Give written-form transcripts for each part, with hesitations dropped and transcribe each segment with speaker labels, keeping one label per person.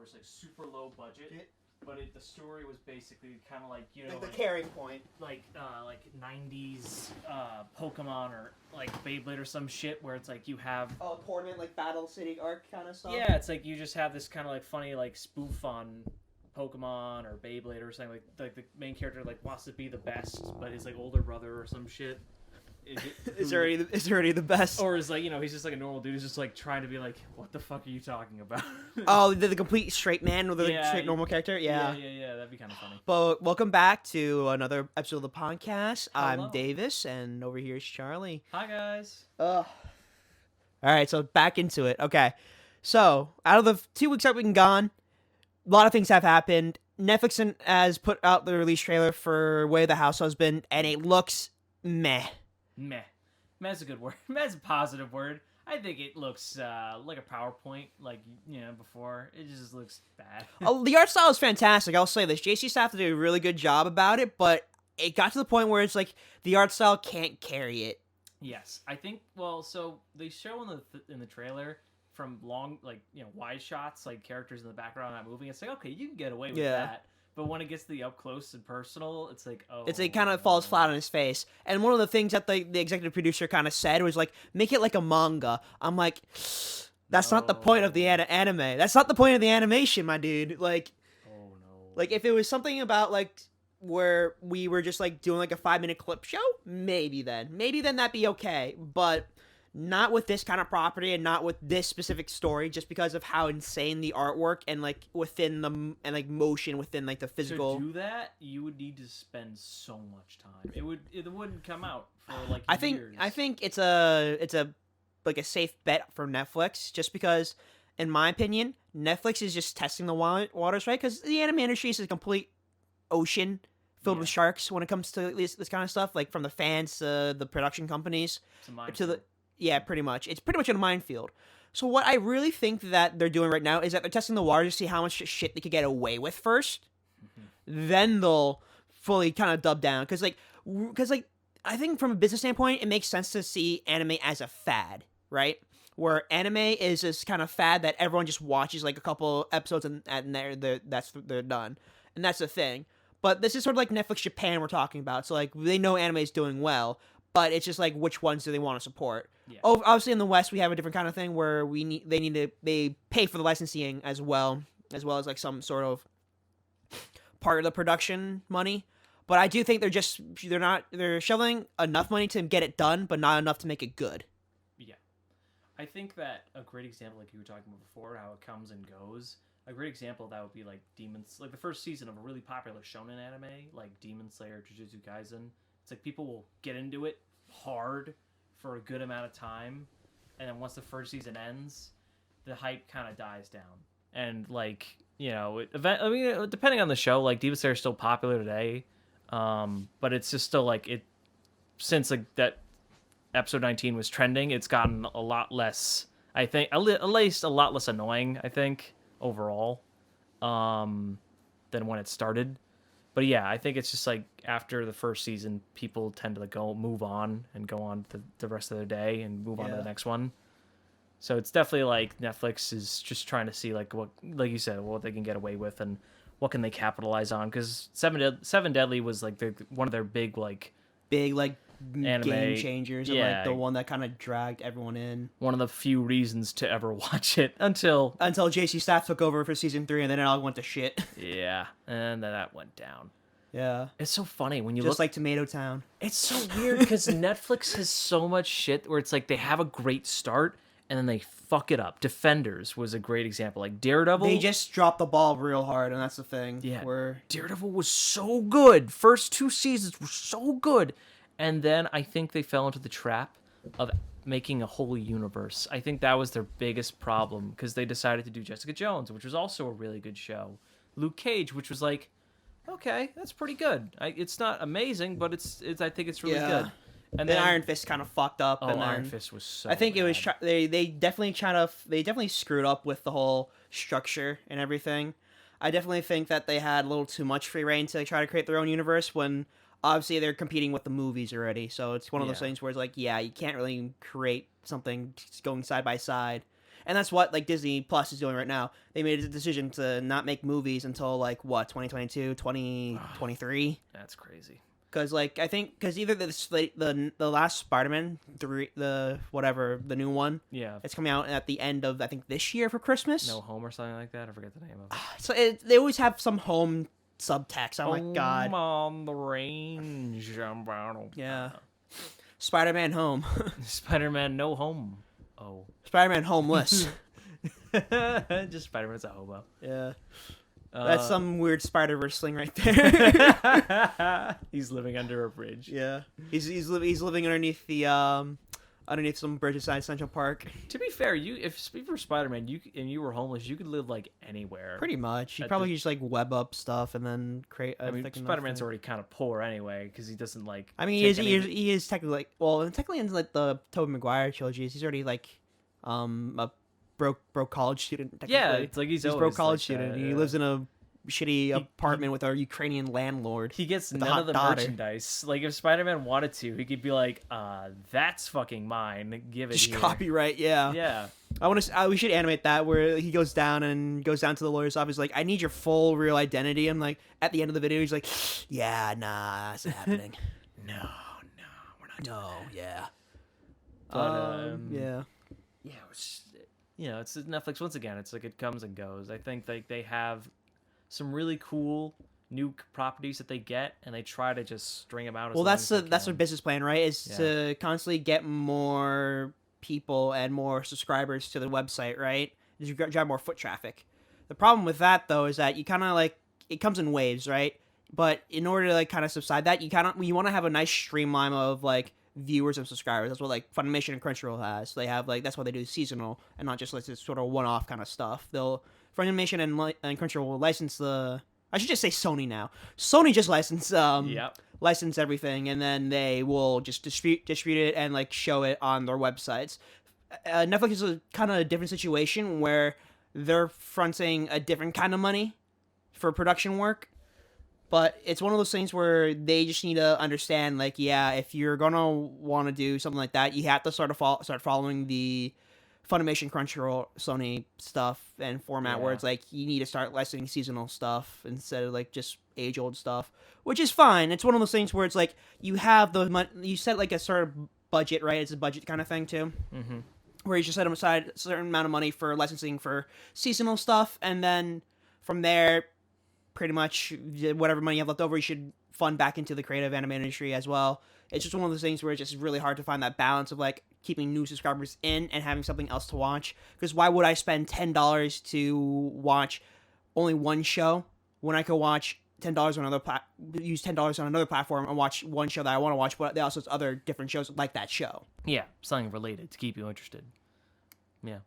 Speaker 1: where it's like super low budget, but the story was basically kind of like
Speaker 2: like the carrying point,
Speaker 1: like 90s Pokemon or like Beyblade or some shit where it's like you have
Speaker 2: tournament like Battle City arc kind of stuff.
Speaker 1: Yeah, it's like you just have this kind of like funny like spoof on Pokemon or Beyblade or something like the main character like wants to be the best, but his like older brother or some shit.
Speaker 2: Is already the best,
Speaker 1: or is like he's just like a normal dude who's just like trying to be like, what the fuck are you talking about?
Speaker 2: The complete straight man with a straight normal character. Yeah,
Speaker 1: that'd be kind of funny.
Speaker 2: But welcome back to another episode of the podcast.
Speaker 1: Hello.
Speaker 2: I'm Davis, and over here is Charlie.
Speaker 1: Hi guys.
Speaker 2: All right, so back into it. Okay, so out of the 2 weeks that we've been gone, a lot of things have happened. Netflix has put out the release trailer for Way of the House Husband, and it looks meh.
Speaker 1: Meh's a good word. Meh's a positive word. I think it looks like a PowerPoint, like before. It just looks bad.
Speaker 2: The art style is fantastic. I'll say this: JC Staff did a really good job about it, but it got to the point where it's like the art style can't carry it.
Speaker 1: Yes, I think. Well, so they show in the trailer from long, wide shots, like characters in the background not moving. It's like, okay, you can get away with that. But when it gets to the up close and personal, it's like, oh.
Speaker 2: It kind of falls flat on his face. And one of the things that the executive producer kind of said was like, make it like a manga. I'm like, that's not the point of the anime. That's not the point of the animation, my dude. Like,
Speaker 1: oh no.
Speaker 2: Like if it was something about like where we were just like doing like a 5-minute clip show, maybe then that'd be okay. But not with this kind of property and not with this specific story, just because of how insane the artwork and like within the and like motion within like the physical.
Speaker 1: To do that, you would need to spend so much time. It wouldn't come out for like years.
Speaker 2: I think it's a like a safe bet for Netflix, just because, in my opinion, Netflix is just testing the waters, right? Because the anime industry is a complete ocean filled with sharks when it comes to this kind of stuff, like from the fans to the production companies to the. Yeah, pretty much. It's pretty much a minefield. So what I really think that they're doing right now is that they're testing the water to see how much shit they could get away with first. Then they'll fully kind of dub down. Because I think from a business standpoint, it makes sense to see anime as a fad, right? Where anime is this kind of fad that everyone just watches like a couple episodes and they're done. And that's the thing. But this is sort of like Netflix Japan we're talking about. So like they know anime is doing well. But it's just like, which ones do they want to support? Yeah. Obviously, in the West, we have a different kind of thing where they pay for the licensing as well as like some sort of part of the production money. But I do think they're shoveling enough money to get it done, but not enough to make it good.
Speaker 1: Yeah, I think that a great example, like you were talking about before, how it comes and goes. A great example of that would be like like the first season of a really popular shonen anime, like Demon Slayer, Jujutsu Kaisen. It's like people will get into it hard for a good amount of time, and then once the first season ends, the hype kind of dies down. And like depending on the show, like Demon Slayer is still popular today, but it's just still like it since like that episode 19 was trending, it's gotten a lot less. I think at least a lot less annoying. I think overall, than when it started. But yeah, I think it's just like after the first season, people tend to move on and go on to the rest of their day and move on to the next one. So it's definitely like Netflix is just trying to see like what, like you said, what they can get away with and what can they capitalize on. Because Seven Deadly was like one of their big anime
Speaker 2: game changers, and like the one that kind of dragged everyone in.
Speaker 1: One of the few reasons to ever watch it until
Speaker 2: JC Staff took over for season 3, and then it all went to shit.
Speaker 1: Yeah, and then that went down.
Speaker 2: Yeah,
Speaker 1: it's so funny when you
Speaker 2: look like Tomato Town.
Speaker 1: It's so weird because Netflix has so much shit where it's like they have a great start and then they fuck it up. Defenders was a great example. Like Daredevil,
Speaker 2: they just dropped the ball real hard, and that's the thing.
Speaker 1: Yeah, Daredevil was so good. First 2 seasons were so good. And then I think they fell into the trap of making a whole universe. I think that was their biggest problem because they decided to do Jessica Jones, which was also a really good show. Luke Cage, which was like, okay, that's pretty good. It's not amazing, but I think it's really good.
Speaker 2: And then Iron Fist kind of fucked up.
Speaker 1: Oh, and Iron Fist was so.
Speaker 2: I think
Speaker 1: bad.
Speaker 2: It was they definitely screwed up with the whole structure and everything. I definitely think that they had a little too much free reign to try to create their own universe when. Obviously, they're competing with the movies already, so it's one of those things where it's like, yeah, you can't really create something going side by side. And that's what like Disney Plus is doing right now. They made a decision to not make movies until like what 2022, 2023.
Speaker 1: That's crazy.
Speaker 2: Because like I think because either the last Spider-Man the new one,
Speaker 1: Yeah.
Speaker 2: it's coming out at the end of I think this year for Christmas.
Speaker 1: No Home or something like that. I forget the name of it.
Speaker 2: So they always have some home subtext. Oh my god.
Speaker 1: Home on the range.
Speaker 2: Yeah. Spider-Man Home.
Speaker 1: Spider-Man No Home. Oh.
Speaker 2: Spider-Man Homeless.
Speaker 1: Just Spider-Man's a hobo.
Speaker 2: Yeah. That's some weird Spider-Verse thing right there.
Speaker 1: He's living under a bridge.
Speaker 2: Yeah. He's living underneath the underneath some bridge beside Central Park.
Speaker 1: To be fair, if you were Spider-Man, you were homeless, you could live like anywhere.
Speaker 2: Pretty much. He probably just like web up stuff and then create.
Speaker 1: I mean, Spider-Man's already kind of poor anyway because he doesn't like.
Speaker 2: I mean, he is technically like technically in like the Tobey Maguire trilogies, he's already like a broke college student.
Speaker 1: Yeah, it's like he's
Speaker 2: broke college
Speaker 1: like
Speaker 2: student. He lives in a shitty apartment with a Ukrainian landlord.
Speaker 1: He gets none of the merchandise. Like if Spider-Man wanted to, he could be like, that's fucking mine. Give it.
Speaker 2: Just
Speaker 1: here.
Speaker 2: copyright. Yeah.
Speaker 1: Yeah.
Speaker 2: We should animate that where he goes down to the lawyer's office like, I need your full real identity. I'm like, at the end of the video, he's like, yeah, nah, that's happening.
Speaker 1: No, we're not.
Speaker 2: No, yeah.
Speaker 1: But
Speaker 2: yeah.
Speaker 1: Yeah, it's Netflix once again. It's like it comes and goes. I think they have some really cool new properties that they get, and they try to just string them out.
Speaker 2: That's their business plan, right? Is to constantly get more people and more subscribers to the website, right? Is you drive more foot traffic. The problem with that though is that you kind of like it comes in waves, right? But in order to like kind of subside that, you want to have a nice streamline of like viewers and subscribers. That's what like Funimation and Crunchyroll has. They have like that's why they do seasonal and not just like this sort of one-off kind of stuff. Funimation and Crunchyroll will license I should just say Sony now. Sony just license everything, and then they will just distribute it and like show it on their websites. Netflix is a kind of a different situation where they're fronting a different kind of money for production work. But it's one of those things where they just need to understand, like, yeah, if you're gonna want to do something like that, you have to start following the Funimation, Crunchyroll, Sony stuff and format where it's like you need to start licensing seasonal stuff instead of like just age-old stuff, which is fine. It's one of those things where it's like you have you set like a sort of budget, right? It's a budget kind of thing too, where you just set aside a certain amount of money for licensing for seasonal stuff, and then from there, pretty much whatever money you have left over, you should fund back into the creative anime industry as well. It's just one of those things where it's just really hard to find that balance of like keeping new subscribers in and having something else to watch. Because why would I spend $10 to watch only one show when I could watch $10 on use $10 on another platform and watch one show that I want to watch, but they also have other different shows like that show.
Speaker 1: Yeah, something related to keep you interested. Yeah,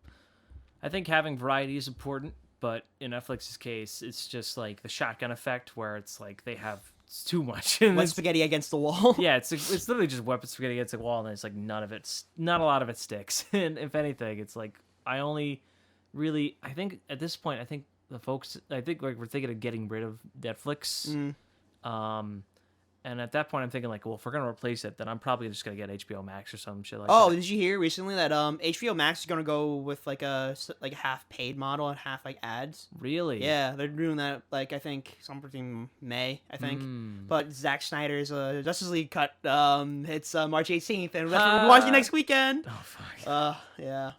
Speaker 1: I think having variety is important. But in Netflix's case, it's just like the shotgun effect where it's like they have too much.
Speaker 2: Wet spaghetti against the wall.
Speaker 1: Yeah, it's literally just wet spaghetti against the wall, and it's like not a lot of it sticks. And if anything, it's like I think at this point, I think like we're thinking of getting rid of Netflix. And at that point, I'm thinking like, well, if we're gonna replace it, then I'm probably just gonna get HBO Max or some shit like that.
Speaker 2: Oh, did you hear recently that HBO Max is gonna go with like a half paid model and half like ads?
Speaker 1: Really?
Speaker 2: Yeah, they're doing that. Like I think something May, I think. But Zack Snyder's Justice League cut. It's March 18th, and that's what we're watching next weekend.
Speaker 1: Oh fuck.
Speaker 2: Yeah.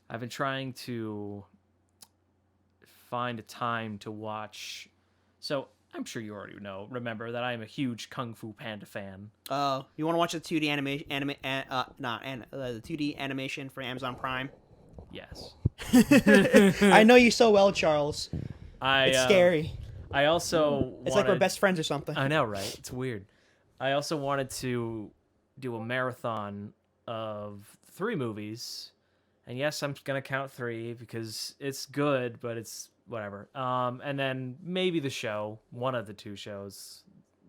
Speaker 1: I've been trying to find a time to watch. So. I'm sure you already remember that I am a huge Kung Fu Panda fan.
Speaker 2: Oh, you want to watch the 2D the 2D animation for Amazon Prime?
Speaker 1: Yes.
Speaker 2: I know you so well, Charles. It's scary.
Speaker 1: I also
Speaker 2: It's like we're best friends or something.
Speaker 1: I know, right? It's weird. I also wanted to do a marathon of 3 movies. And yes, I'm going to count 3 because it's good, but it's whatever. And then maybe the show, one of the 2 shows,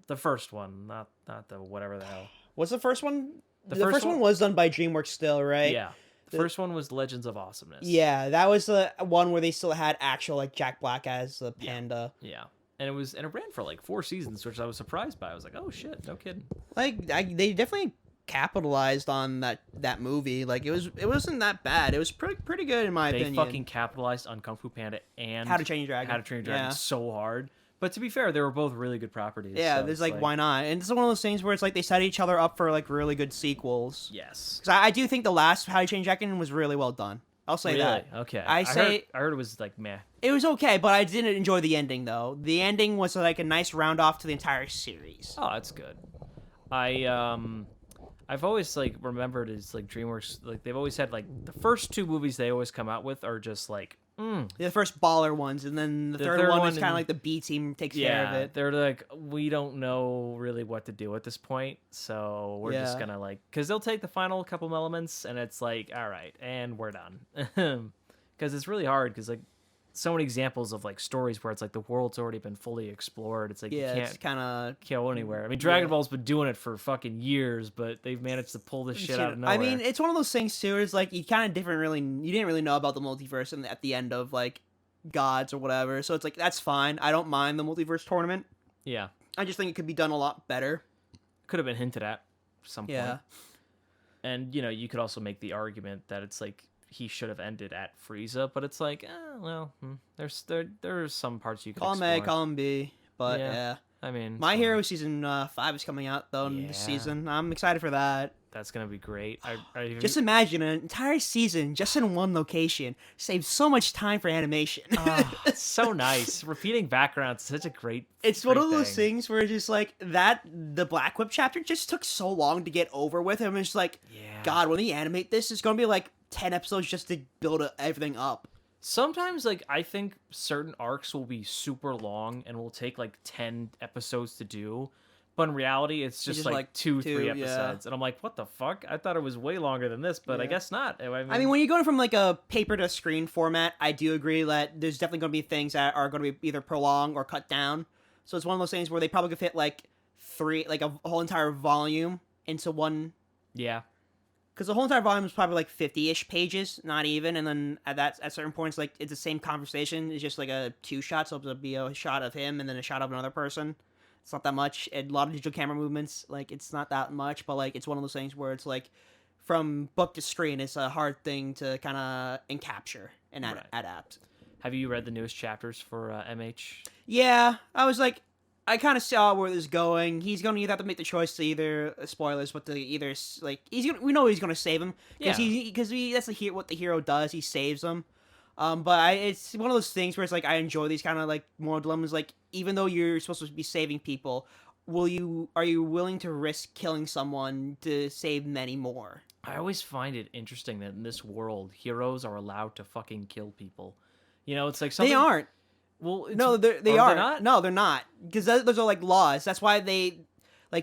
Speaker 1: the first one, not the whatever the hell.
Speaker 2: What's the first one? The first one was done by DreamWorks still, right?
Speaker 1: Yeah. The first one was Legends of Awesomeness.
Speaker 2: Yeah, that was the one where they still had actual like Jack Black as the panda.
Speaker 1: Yeah. And it ran for like 4 seasons, which I was surprised by. I was like, oh shit, no kidding.
Speaker 2: Like they definitely capitalized on that movie. Like it wasn't that bad. It was pretty good in my
Speaker 1: They
Speaker 2: opinion.
Speaker 1: fucking capitalized on Kung Fu Panda and
Speaker 2: How to Train Your Dragon.
Speaker 1: How to Train Your Dragon
Speaker 2: Yeah.
Speaker 1: so hard. But to be fair, they were both really good properties.
Speaker 2: Yeah,
Speaker 1: so
Speaker 2: there's
Speaker 1: it's
Speaker 2: why not? And it's one of those things where it's like they set each other up for like really good sequels.
Speaker 1: Yes.
Speaker 2: Because I do think the last How to Train Your Dragon was really well done. I'll say
Speaker 1: Really?
Speaker 2: that.
Speaker 1: Okay.
Speaker 2: I
Speaker 1: heard it was like meh.
Speaker 2: it was okay, but I didn't enjoy the ending though. The ending was like a nice round off to the entire series.
Speaker 1: Oh, that's good. I've always like remembered is like DreamWorks, like they've always had like the first two movies they always come out with are just like
Speaker 2: The first baller ones, and then the third one is kind of like the B team takes care of it.
Speaker 1: They're like, we don't know really what to do at this point, so we're just gonna like, because they'll take the final couple elements and it's like, all right, and we're done. Because it's really hard, because like so many examples of like stories where it's like the world's already been fully explored. It's like you can't
Speaker 2: kind of
Speaker 1: go anywhere. I mean, Dragon Ball's been doing it for fucking years, but they've managed to pull this shit out of nowhere.
Speaker 2: I mean, it's one of those things too. It's like you didn't really know about the multiverse at the end of like Gods or whatever. So it's like that's fine. I don't mind the multiverse tournament.
Speaker 1: Yeah,
Speaker 2: I just think it could be done a lot better.
Speaker 1: Could have been hinted at some point.
Speaker 2: Yeah,
Speaker 1: and you could also make the argument that it's like he should have ended at Frieza, but it's like, there's some parts you could
Speaker 2: call him
Speaker 1: explore.
Speaker 2: A, call him B, but yeah.
Speaker 1: I mean,
Speaker 2: My Hero season 5 is coming out though this season. I'm excited for that.
Speaker 1: That's gonna be great.
Speaker 2: Just imagine an entire season just in one location saves so much time for animation.
Speaker 1: It's so nice. Repeating backgrounds is such a great.
Speaker 2: It's
Speaker 1: great
Speaker 2: one of those
Speaker 1: thing.
Speaker 2: things where it's just like the Black Whip chapter just took so long to get over with. And it's just like, God, when they animate this, it's gonna be like 10 episodes just to build everything up.
Speaker 1: Sometimes, like, I think certain arcs will be super long and will take like 10 episodes to do. But in reality, it's just like two, 3 episodes. And I'm like, what the fuck? I thought it was way longer than this, but I guess not. I mean,
Speaker 2: when you're going from like a paper to screen format, I do agree that there's definitely going to be things that are going to be either prolonged or cut down. So it's one of those things where they probably could fit like a whole entire volume into one.
Speaker 1: Yeah.
Speaker 2: Because the whole entire volume is probably like 50-ish pages, not even. And then at certain points, like it's the same conversation. It's just like a 2-shot, so it'll be a shot of him and then a shot of another person. It's not that much. And a lot of digital camera movements, like it's not that much, but like it's one of those things where it's like from book to screen, it's a hard thing to kind of capture and adapt.
Speaker 1: Have you read the newest chapters for MH?
Speaker 2: Yeah, I was like, I kind of saw where this is going. He's going to either have to make the choice to either spoilers, but to either like we know he's going to save him because that's what the hero does. He saves him. But it's one of those things where it's like I enjoy these kind of like moral dilemmas. Like even though you're supposed to be saving people, are you willing to risk killing someone to save many more?
Speaker 1: I always find it interesting that in this world, heroes are allowed to fucking kill people. It's like something...
Speaker 2: They aren't.
Speaker 1: Well,
Speaker 2: no, they are.
Speaker 1: They not?
Speaker 2: No, they're not. Because those are like laws. That's why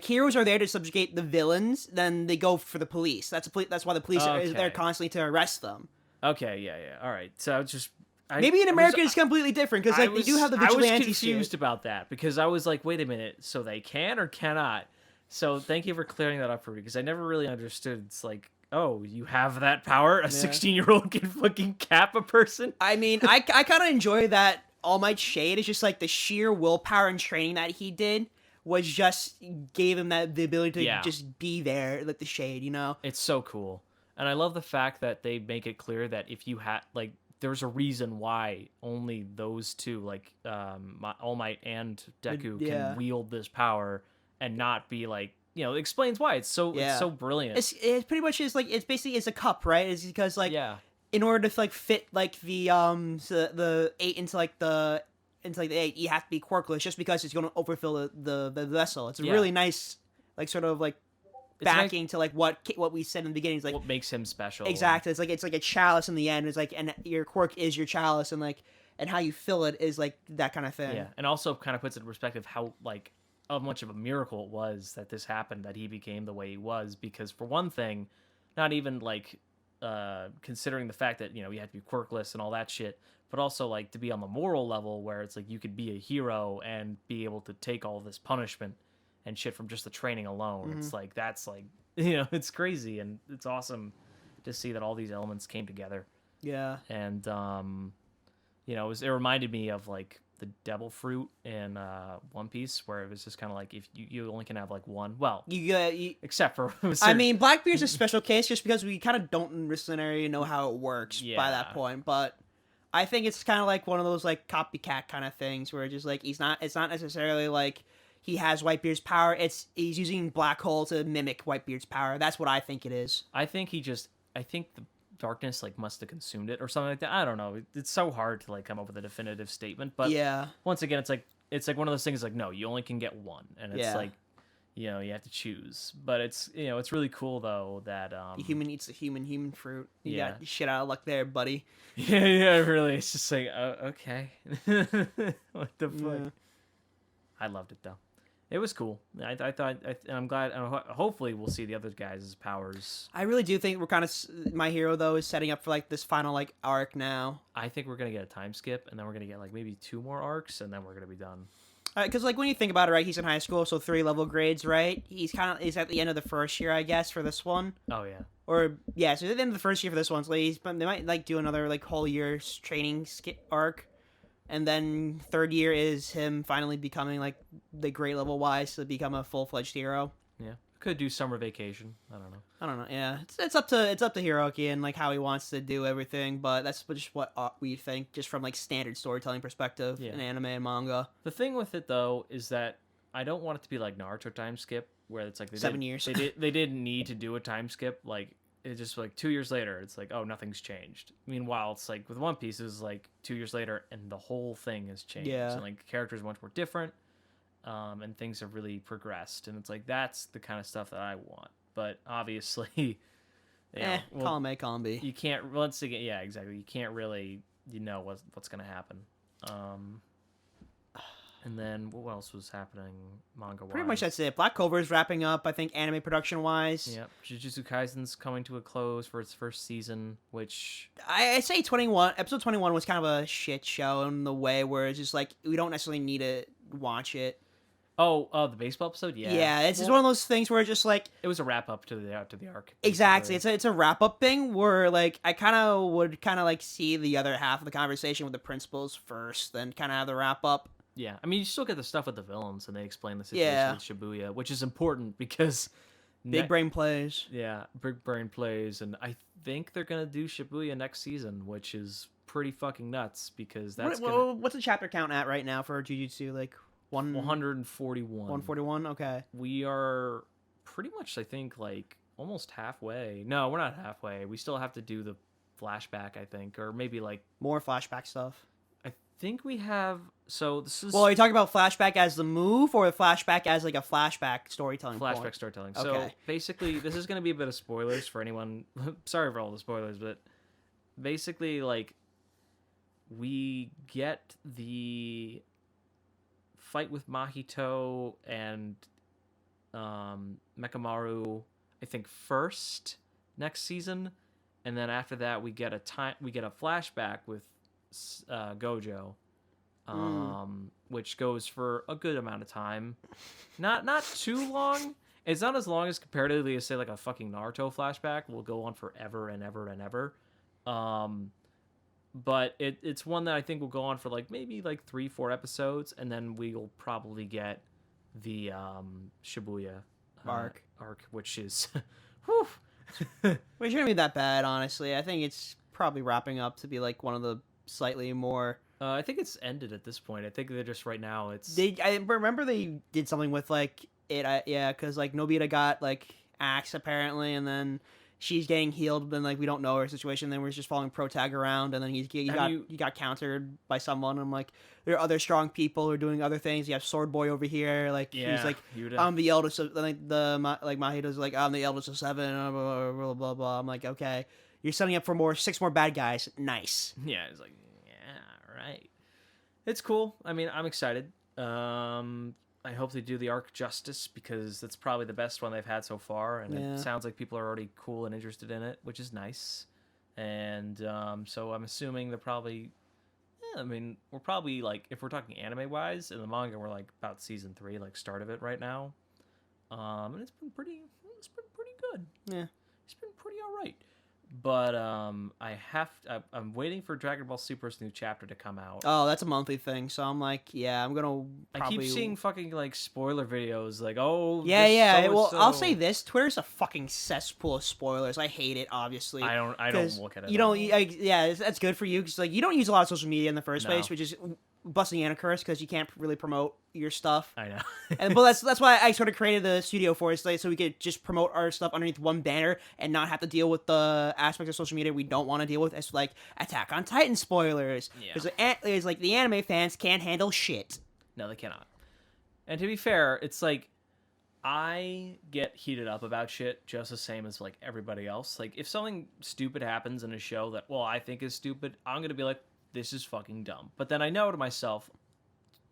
Speaker 2: heroes are there to subjugate the villains. Then they go for the police. That's why the police are there constantly to arrest them.
Speaker 1: Okay, yeah. All right. So
Speaker 2: maybe in America it's completely different because they do have the vigilante.
Speaker 1: I was confused about that because I was like, wait a minute, so they can or cannot? So thank you for clearing that up for me because I never really understood. It's like, oh, you have that power? A 16-year-old can fucking cap a person?
Speaker 2: I mean, I kind of enjoy that All Might shade. It's just like the sheer willpower and training that he did was just gave him the ability to just be there, like the shade, It's
Speaker 1: so cool. And I love the fact that they make it clear that if you had, like, there's a reason why only those two, like, All Might and Deku can wield this power and not be, like, it explains why. It's so brilliant.
Speaker 2: It's pretty much just, like, it's a cup, right? It's because, like, in order to, like, fit, like, the 8 into, like, the 8, you have to be quirkless just because it's going to overfill the vessel. It's a really nice, like, sort of, like, backing to like what we said in the beginning is like
Speaker 1: what makes him special.
Speaker 2: Exactly. It's like a chalice in the end. It's like, and your quirk is your chalice, and like, and how you fill it is like that kind of thing.
Speaker 1: Yeah, and also kind of puts it in perspective how like much of a miracle it was that this happened, that he became the way he was. Because for one thing, not even like considering the fact that you had to be quirkless and all that shit, but also like to be on the moral level where it's like you could be a hero and be able to take all this punishment and shit from just the training alone. It's like, that's like, it's crazy, and it's awesome to see that all these elements came together.
Speaker 2: Yeah.
Speaker 1: And, it reminded me of like the devil fruit in One Piece, where it was just kind of like if you only can have like one. Well, except for
Speaker 2: I mean, Blackbeard's a special case just because we kind of don't in this scenario know how it works by that
Speaker 1: Yeah.
Speaker 2: point. But I think it's kind of like one of those like copycat kind of things where just like it's not necessarily like he has Whitebeard's power. He's using Black Hole to mimic Whitebeard's power. That's what I think it is.
Speaker 1: I think the darkness like must have consumed it or something like that. I don't know. It's so hard to like come up with a definitive statement, but
Speaker 2: Yeah.
Speaker 1: once again, it's like one of those things like no, you only can get one, and it's
Speaker 2: Yeah.
Speaker 1: like you have to choose. But it's really cool though that
Speaker 2: The human eats the human fruit. You
Speaker 1: Yeah.
Speaker 2: got shit out of luck there, buddy.
Speaker 1: yeah, really. It's just like okay, what the fuck.
Speaker 2: Yeah.
Speaker 1: I loved it though. It was cool. I thought, I'm glad. Hopefully, we'll see the other guys' powers.
Speaker 2: I really do think we're kind of My Hero though is setting up for like this final like arc now.
Speaker 1: I think we're gonna get a time skip, and then we're gonna get like maybe 2 more arcs, and then we're gonna be done.
Speaker 2: Because like when you think about it, right? He's in high school, so 3 level grades, right? He's at the end of the first year, I guess, for this one.
Speaker 1: Oh yeah.
Speaker 2: Or yeah, so at the end of the first year for this one, so they might like do another like whole year's training arc, and then third year is him finally becoming like the grade level wise to become a full-fledged hero.
Speaker 1: Yeah. Could do summer vacation. I don't know.
Speaker 2: Yeah, it's up to Hiroki and like how he wants to do everything, but that's just what we think, just from like standard storytelling perspective in anime and manga.
Speaker 1: The thing with it though is that I don't want it to be like Naruto time skip, where it's like
Speaker 2: 7 years.
Speaker 1: They didn't need to do a time skip. Like it's just like 2 years later, it's like, oh, nothing's changed. Meanwhile, it's like with One Piece, it was like 2 years later, and the whole thing has changed.
Speaker 2: Yeah.
Speaker 1: And like the characters are much more different, and things have really progressed. And it's like that's the kind of stuff that I want. But obviously, you know,
Speaker 2: column A, column B.
Speaker 1: you can't. Once again, yeah, exactly. You can't really, what's gonna happen. And then what else was happening manga-wise?
Speaker 2: Pretty much that's it. Black Clover is wrapping up, I think, anime production-wise.
Speaker 1: Yep. Jujutsu Kaisen's coming to a close for its first season, which...
Speaker 2: I say episode 21 was kind of a shit show in the way where it's just like, we don't necessarily need to watch it.
Speaker 1: Oh, the baseball episode? Yeah.
Speaker 2: Yeah, it's just one of those things where it's just like...
Speaker 1: It was a wrap-up to the arc. Basically.
Speaker 2: Exactly. It's a wrap-up thing where, like, I would like see the other half of the conversation with the principals first, then kind of have the wrap-up.
Speaker 1: Yeah, I mean, you still get the stuff with the villains, and they explain the situation with Shibuya, which is important because...
Speaker 2: Big brain plays.
Speaker 1: Yeah, big brain plays, and I think they're going to do Shibuya next season, which is pretty fucking nuts, because that's
Speaker 2: what's the chapter count at right now for Jujutsu? Like,
Speaker 1: 141.
Speaker 2: 141? Okay.
Speaker 1: We are pretty much, I think, like, almost halfway. No, we're not halfway. We still have to do the flashback, I think, or maybe, like...
Speaker 2: More flashback stuff.
Speaker 1: I think we have... So this is...
Speaker 2: Well, are you talking about flashback as the move, or the flashback as, like, a flashback storytelling
Speaker 1: Flashback storytelling.
Speaker 2: Okay.
Speaker 1: So, basically, this is going to be a bit of spoilers for anyone... Sorry for all the spoilers, but... Basically, like... We get the... fight with Mahito and... Mekamaru, I think, first next season. And then after that, we get a flashback with... Gojo, which goes for a good amount of time, not too long. It's not as long as comparatively as say like a fucking Naruto flashback will go on forever and ever and ever. But it's one that I think will go on for like maybe like 3-4 episodes, and then we will probably get the Shibuya arc, which is whew.
Speaker 2: Which shouldn't be that bad, honestly. I think it's probably wrapping up to be like one of the slightly more...
Speaker 1: I think it's ended at this point. I think they're just right now.
Speaker 2: I remember they did something with like it. Because like Nobita got like axed apparently, and then she's getting healed. Then like we don't know her situation. Then we're just following Protag around, and then he got countered by someone. I'm like, there are other strong people who are doing other things. You have Sword Boy over here. Like he's like, I'm the eldest of like Mahito's like, I'm the eldest of 7. Blah blah blah blah blah. I'm like, okay. You're setting up for 6 more bad guys. Nice.
Speaker 1: Yeah, it's like, yeah, right. It's cool. I mean, I'm excited. I hope they do the arc justice, because that's probably the best one they've had so far, and it sounds like people are already cool and interested in it, which is nice. And so I'm assuming they're probably... Yeah, I mean, we're probably, like, if we're talking anime-wise, in the manga, we're, like, about season 3, like, start of it right now. And it's been pretty good.
Speaker 2: Yeah.
Speaker 1: It's been pretty alright. But I'm waiting for Dragon Ball Super's new chapter to come out.
Speaker 2: Oh, that's a monthly thing. So I'm like, yeah, I'm gonna probably.
Speaker 1: I keep seeing fucking like spoiler videos, like, oh,
Speaker 2: Yeah,
Speaker 1: this
Speaker 2: yeah. Well,
Speaker 1: so-and-so.
Speaker 2: I'll say this: Twitter's a fucking cesspool of spoilers. I hate it. Obviously,
Speaker 1: I don't
Speaker 2: 'cause
Speaker 1: look at it.
Speaker 2: You don't. Yeah, that's good for you because like you don't use a lot of social media in the first
Speaker 1: No.
Speaker 2: place, which is busting and a curse because you can't really promote your stuff.
Speaker 1: I know.
Speaker 2: And but that's why I sort of created the studio for us, like, so we could just promote our stuff underneath one banner and not have to deal with the aspects of social media we don't want to deal with, as like Attack on Titan spoilers.
Speaker 1: Yeah.
Speaker 2: Because it's like the anime fans can't handle shit.
Speaker 1: No, they cannot. And to be fair, it's like I get heated up about shit just the same as like everybody else. Like if something stupid happens in a show that I think is stupid, I'm gonna be like, this is fucking dumb. But then I know to myself,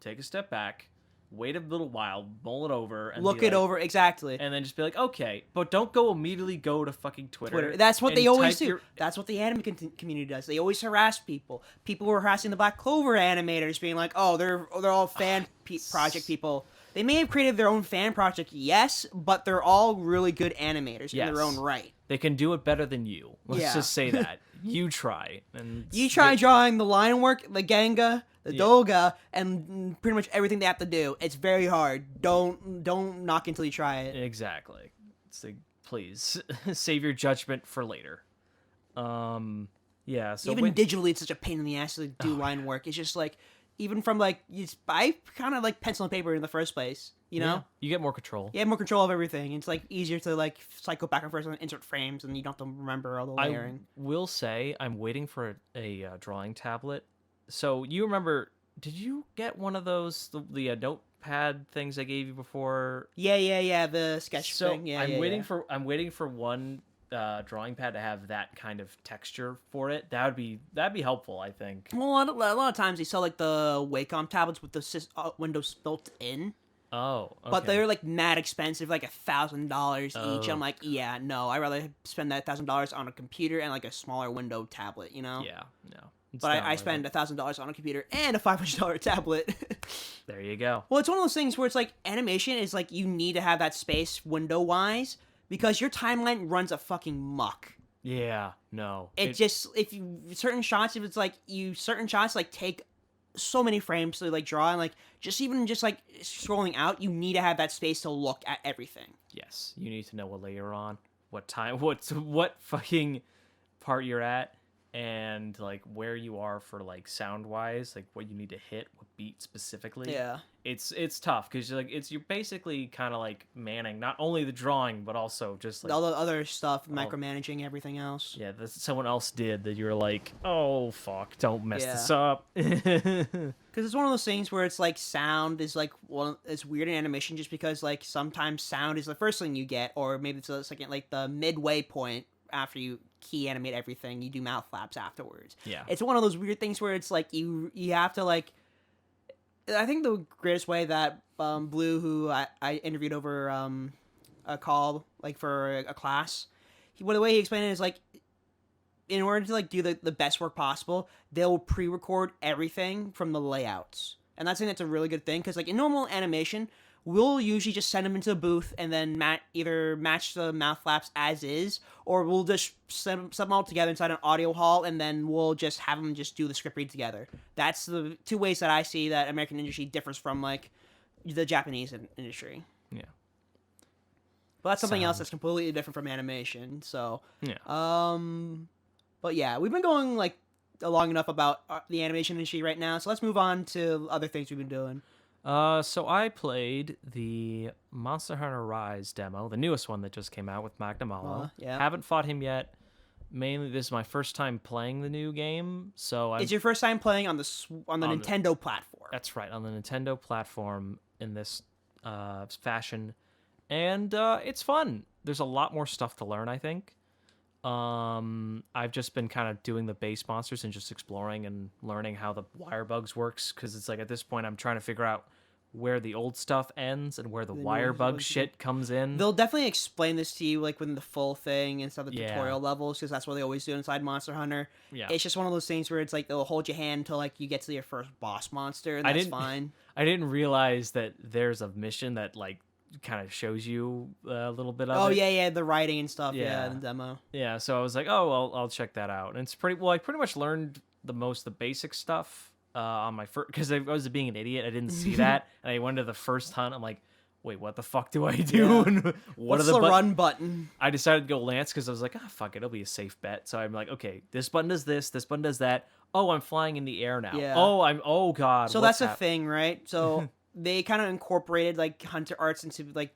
Speaker 1: take a step back, wait a little while, mull it over, and
Speaker 2: Look it over, exactly.
Speaker 1: and then just be like, okay, but don't immediately go to fucking Twitter.
Speaker 2: That's what
Speaker 1: and
Speaker 2: they always
Speaker 1: type
Speaker 2: do. That's what the anime community does. They always harass people. People were harassing the Black Clover animators, being like, "Oh, they're all fan project people." They may have created their own fan project, yes, but they're all really good animators in their own right.
Speaker 1: They can do it better than you. Let's
Speaker 2: Yeah.
Speaker 1: just say that. You try. And
Speaker 2: You try drawing the line work, the Genga, the Doga, and pretty much everything they have to do. It's very hard. Don't knock until you try it.
Speaker 1: Exactly. It's like, please save your judgment for later. Yeah. So
Speaker 2: Even digitally, it's such a pain in the ass to do line work. It's just like, even from like, I kind of like pencil and paper in the first place. You know,
Speaker 1: yeah, you get more control.
Speaker 2: you have more control of everything. It's like easier to like cycle back and forth and insert frames, and you don't have to remember all the layering.
Speaker 1: I will say I'm waiting for a drawing tablet. So you remember? Did you get one of those the notepad things I gave you before?
Speaker 2: Yeah. The sketch
Speaker 1: So
Speaker 2: thing. Yeah,
Speaker 1: I'm waiting for one drawing pad to have that kind of texture for it. That'd be helpful, I think.
Speaker 2: Well, a lot of times they sell like the Wacom tablets with the Windows built in.
Speaker 1: Oh, okay.
Speaker 2: But they're like mad expensive, like $1,000 each.
Speaker 1: Oh.
Speaker 2: I'm like, yeah, no, I'd rather spend that $1,000 on a computer and like a smaller window tablet, you know?
Speaker 1: Yeah, no. It's
Speaker 2: But
Speaker 1: not
Speaker 2: I
Speaker 1: worth
Speaker 2: spend
Speaker 1: it.
Speaker 2: $1,000 on a computer and a $500 tablet.
Speaker 1: There you go.
Speaker 2: Well, it's one of those things where it's like animation is like you need to have that space window wise because your timeline runs a fucking muck.
Speaker 1: Yeah, no.
Speaker 2: It just if you certain shots like take so many frames to like draw, and like just like scrolling out, you need to have that space to look at everything.
Speaker 1: Yes, you need to know what layer you're on, what time, what fucking part you're at, and like where you are for like sound wise, like what you need to hit, what beat specifically.
Speaker 2: Yeah.
Speaker 1: It's tough because you're basically kind of like manning not only the drawing but also just like
Speaker 2: All the other stuff, micromanaging everything else.
Speaker 1: yeah, that someone else did that you're like, oh fuck, don't mess
Speaker 2: Yeah.
Speaker 1: this up.
Speaker 2: Because it's one of those things where it's like sound is like it's weird in animation just because like sometimes sound is the first thing you get, or maybe it's the second, like the midway point after you key animate everything, you do mouth flaps afterwards.
Speaker 1: Yeah.
Speaker 2: It's one of those weird things where it's like you have to like. I think the greatest way that Blue, who I interviewed over a call like for a class, the way he explained it is like, in order to like do the best work possible, they'll pre-record everything from the layouts, and that's a really good thing because like in normal animation, we'll usually just send them into a booth and then either match the mouth flaps as is, or we'll just send them all together inside an audio hall, and then we'll just have them just do the script read together. That's the two ways that I see that American industry differs from like the Japanese industry.
Speaker 1: Yeah.
Speaker 2: But that's something else that's completely different from animation. So
Speaker 1: Yeah.
Speaker 2: But yeah, we've been going like long enough about the animation industry right now, so let's move on to other things we've been doing.
Speaker 1: So I played the Monster Hunter Rise demo, the newest one that just came out with Magnamalo.
Speaker 2: Yeah.
Speaker 1: Haven't fought him yet. Mainly, this is my first time playing the new game, so
Speaker 2: It's your first time playing on the Nintendo platform.
Speaker 1: That's right, on the Nintendo platform in this fashion, and it's fun. There's a lot more stuff to learn, I think. I've just been kind of doing the base monsters and just exploring and learning how the wire bugs works, because it's like at this point I'm trying to figure out where the old stuff ends and where the wire bug shit comes in.
Speaker 2: They'll definitely explain this to you like within the full thing and stuff, the
Speaker 1: Yeah.
Speaker 2: tutorial levels, because that's what they always do inside Monster Hunter.
Speaker 1: Yeah.
Speaker 2: It's just one of those things where it's like they'll hold your hand till like you get to your first boss monster, and that's fine.
Speaker 1: I didn't realize that there's a mission that like kind of shows you a little bit of
Speaker 2: Oh
Speaker 1: it.
Speaker 2: yeah, the writing and stuff. Yeah,
Speaker 1: Yeah.
Speaker 2: the demo.
Speaker 1: Yeah, so I was like, oh, well, I'll check that out. And it's pretty well. I pretty much learned the basic stuff on my first, because I was being an idiot. I didn't see that, and I went to the first hunt. I'm like, wait, what the fuck do I do?
Speaker 2: Yeah.
Speaker 1: And what
Speaker 2: What's
Speaker 1: are the
Speaker 2: the run button?
Speaker 1: I decided to go Lance because I was like, ah, fuck it, it'll be a safe bet. So I'm like, okay, this button does this button does that. Oh, I'm flying in the air now.
Speaker 2: Yeah.
Speaker 1: Oh god.
Speaker 2: So
Speaker 1: what's
Speaker 2: that's a thing, right? So they kind of incorporated like hunter arts into like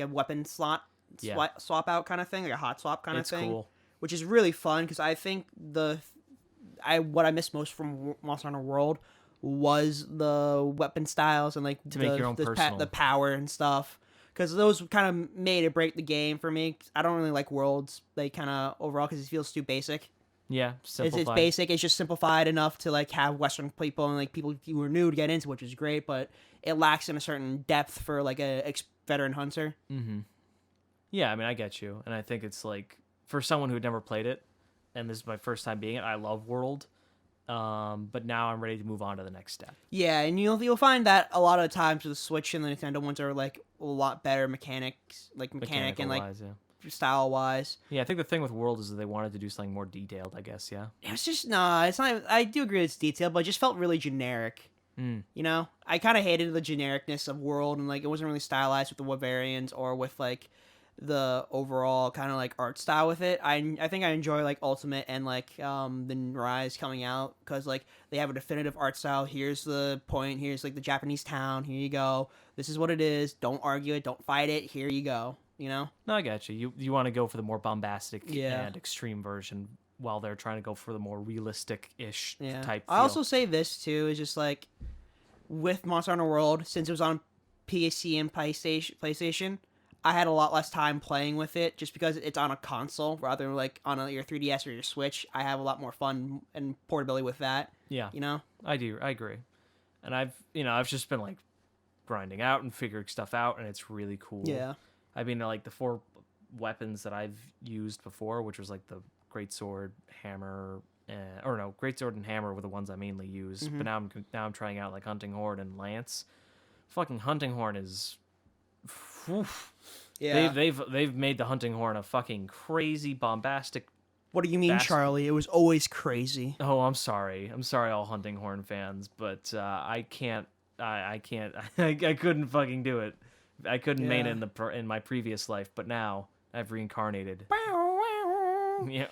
Speaker 2: a weapon slot
Speaker 1: Yeah.
Speaker 2: swap out kind of thing, like a hot swap kind of
Speaker 1: It's
Speaker 2: thing,
Speaker 1: cool.
Speaker 2: which is really fun because I think what I missed most from Monster Hunter World was the weapon styles and like
Speaker 1: To make your own personal.
Speaker 2: the power and stuff. Because those kind of made or break the game for me. I don't really like Worlds, like kind of overall, because it feels too basic.
Speaker 1: Yeah, simplified.
Speaker 2: It's basic. It's just simplified enough to like have Western people and like people who are new to get into, which is great. But it lacks in a certain depth for like a veteran hunter.
Speaker 1: Mm-hmm. Yeah, I mean, I get you, and I think it's like for someone who had never played it, and this is my first time being it. I love World, but now I'm ready to move on to the next step.
Speaker 2: Yeah, and you'll find that a lot of the times the Switch and the Nintendo ones are like a lot better mechanics, like mechanic and like
Speaker 1: Yeah.
Speaker 2: style wise.
Speaker 1: Yeah, I think the thing with World is that they wanted to do something more detailed. I guess, yeah.
Speaker 2: It's just nah. It's not. I do agree it's detailed, but it just felt really generic.
Speaker 1: Mm.
Speaker 2: You know, I kind of hated the genericness of World, and like it wasn't really stylized with the Bavarians or with like the overall kind of like art style with it. I think I enjoy like Ultimate and like the Rise coming out because like they have a definitive art style. Here's the point. Here's like the Japanese town. Here you go. This is what it is. Don't argue it. Don't fight it. Here you go. You know?
Speaker 1: No, I got you. You want to go for the more bombastic
Speaker 2: Yeah.
Speaker 1: and extreme version, while they're trying to go for the more realistic-ish
Speaker 2: Yeah.
Speaker 1: type.
Speaker 2: I
Speaker 1: feel.
Speaker 2: also say this too is just like with Monster Hunter World, since it was on PC and PlayStation, I had a lot less time playing with it just because it's on a console rather than like on your 3DS or your Switch. I have a lot more fun and portability with that.
Speaker 1: Yeah,
Speaker 2: You know?
Speaker 1: I do. I agree. And I've just been like grinding out and figuring stuff out, and it's really cool.
Speaker 2: Yeah.
Speaker 1: I mean, like the 4 weapons that I've used before, which was like the greatsword, hammer, greatsword and hammer were the ones I mainly used.
Speaker 2: Mm-hmm.
Speaker 1: But now I'm trying out like hunting horn and lance. Fucking hunting horn is. Oof.
Speaker 2: Yeah.
Speaker 1: They've made the hunting horn a fucking crazy bombastic.
Speaker 2: What do you mean,
Speaker 1: Fast-
Speaker 2: Charlie? It was always crazy.
Speaker 1: Oh, I'm sorry, all hunting horn fans, but I can't. I can't. I couldn't fucking do it. I couldn't main it in my previous life, but now I've reincarnated. Yeah.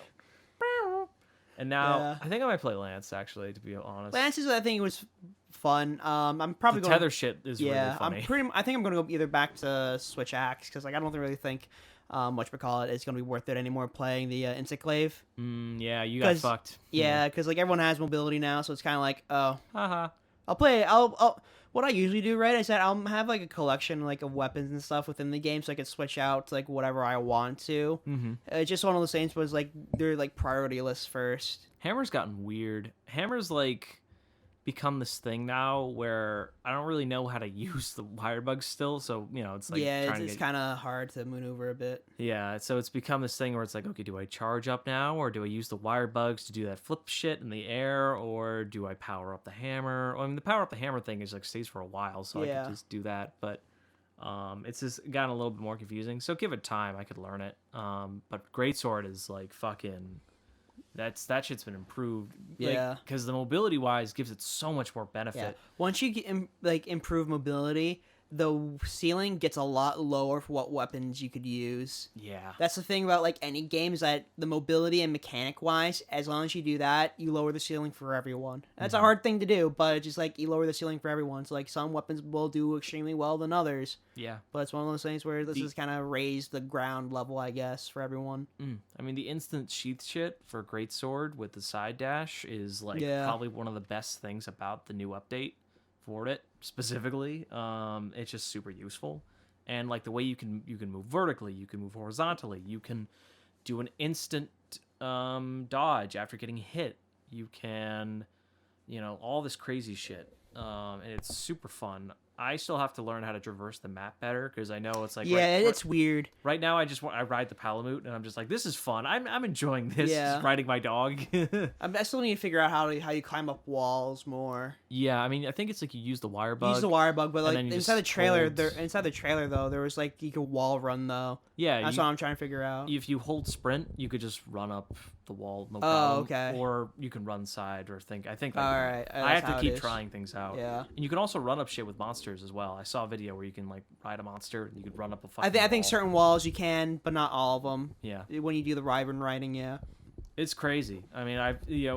Speaker 1: And now
Speaker 2: Yeah.
Speaker 1: I think I might play Lance, actually, to be honest.
Speaker 2: Lance's, I think, was fun. I'm probably
Speaker 1: the
Speaker 2: going.
Speaker 1: tether shit is really funny.
Speaker 2: I think I'm gonna go either back to Switch Axe because like I don't really think whatchamacallit is gonna be worth it anymore playing the Instaclave.
Speaker 1: Yeah, you got
Speaker 2: 'Cause-
Speaker 1: fucked.
Speaker 2: Yeah, because like everyone has mobility now, so it's kind of like
Speaker 1: Haha.
Speaker 2: I'll play. I'll what I usually do, right, is that I'll have like a collection like of weapons and stuff within the game, so I can switch out to like whatever I want to.
Speaker 1: Mm-hmm.
Speaker 2: It's just one of those things, but like they're like priority lists first.
Speaker 1: Hammer's gotten weird. Hammer's like become this thing now where I don't really know how to use the wire bugs still. So it's like
Speaker 2: It's kind of hard to maneuver a bit.
Speaker 1: Yeah, so it's become this thing where it's like, okay, do I charge up now, or do I use the wire bugs to do that flip shit in the air, or do I power up the hammer? Well, I mean, the power up the hammer thing is like stays for a while, so I could just do that. But it's just gotten a little bit more confusing. So give it time, I could learn it. But greatsword is like fucking. That shit's been improved.
Speaker 2: Yeah.
Speaker 1: Because the mobility wise gives it so much more benefit.
Speaker 2: Yeah. Once you get, improve mobility, the ceiling gets a lot lower for what weapons you could use.
Speaker 1: Yeah.
Speaker 2: That's the thing about like any game is that the mobility and mechanic wise, as long as you do that, you lower the ceiling for everyone. That's a hard thing to do, but it's just like you lower the ceiling for everyone. So like some weapons will do extremely well than others.
Speaker 1: Yeah.
Speaker 2: But it's one of those things where this is kind of raise the ground level, I guess, for everyone.
Speaker 1: I mean, the instant sheath shit for greatsword with the side dash is like probably one of the best things about the new update for it specifically. It's just super useful, and like the way you can move vertically, you can move horizontally, you can do an instant dodge after getting hit, you can all this crazy shit, and it's super fun. I still have to learn how to traverse the map better because I know it's like
Speaker 2: Yeah, it's weird.
Speaker 1: right now I ride the Palamute and I'm just like, this is fun. I'm enjoying this.
Speaker 2: Yeah.
Speaker 1: Just riding my dog.
Speaker 2: I still need to figure out how you climb up walls more.
Speaker 1: Yeah, I mean, I think it's like you use the wire bug.
Speaker 2: Use the wire bug, but like
Speaker 1: then you
Speaker 2: inside the
Speaker 1: just
Speaker 2: trailer,
Speaker 1: hold-
Speaker 2: inside the trailer though, there was like you could wall run though.
Speaker 1: Yeah,
Speaker 2: That's what I'm trying to figure out.
Speaker 1: if you hold sprint, you could just run up the wall, no
Speaker 2: Oh,
Speaker 1: problem.
Speaker 2: okay.
Speaker 1: Or you can run side or think. I think.
Speaker 2: All
Speaker 1: Like,
Speaker 2: right,
Speaker 1: I have
Speaker 2: that's how
Speaker 1: to
Speaker 2: it
Speaker 1: keep
Speaker 2: is.
Speaker 1: trying things out.
Speaker 2: Yeah.
Speaker 1: And you can also run up shit with monsters as well. I saw a video where you can like ride a monster and you could run up a fucking
Speaker 2: I think
Speaker 1: wall.
Speaker 2: certain walls you can, but not all of them.
Speaker 1: Yeah.
Speaker 2: When you do the Wyvern riding, yeah.
Speaker 1: It's crazy. I mean,